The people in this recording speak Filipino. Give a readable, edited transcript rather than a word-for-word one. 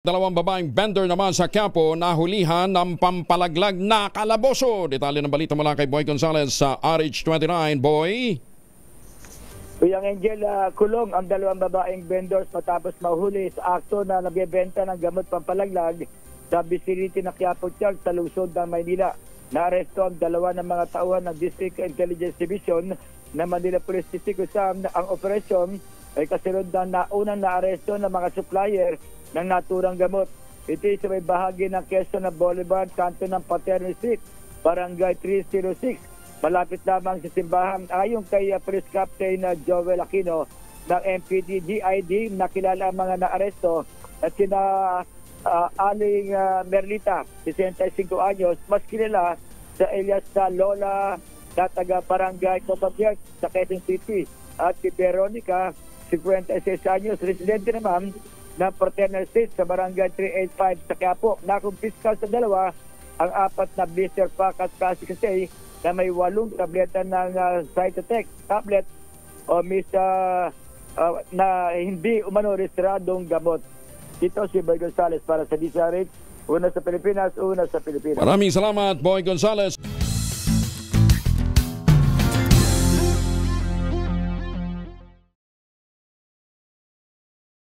Dalawang babaeng vendor naman sa Quiapo nahulihan ng pampalaglag na kalaboso. Detalye ng balita mula kay Boy Gonzales sa RH29. Boy? Kuyang Angel, kulong ang dalawang babaeng vendors matapos mahuli sa akto na nagbebenta ng gamot pampalaglag sa vicinity ng Quiapo Church sa lungsod ng Maynila. Naaresto ang dalawa ng mga tauhan ng District Intelligence Division ng Manila Police District kung ang operasyon ay kasunod ng naunang naaresto ng mga supplier ng naturang gamot. Ito sa may bahagi ng Quezon na Boulevard, kanto ng Paterno Street, Barangay 306. Malapit lamang sa simbahan. Ayon kay Police Captain Joel Aquino ng MPD DID, nakilala ang mga naaresto at sina Aling Merlita, 65 anyos, mas kilala sa Elias sa Lola na taga Barangay Cotabiag sa Quezon City, at si Veronica, 56 anyos, residente naman ng Paterno Street sa Barangay 385 sa Quiapo. Nakumpiskal sa dalawa ang 4 na blister pack at kasi na may 8 tableta ng Cytotec tablet o na hindi umano rehistradong gamot. Ito si Boy Gonzales para sa DZRH. Una sa Pilipinas, una sa Pilipinas. Maraming salamat, Boy Gonzales.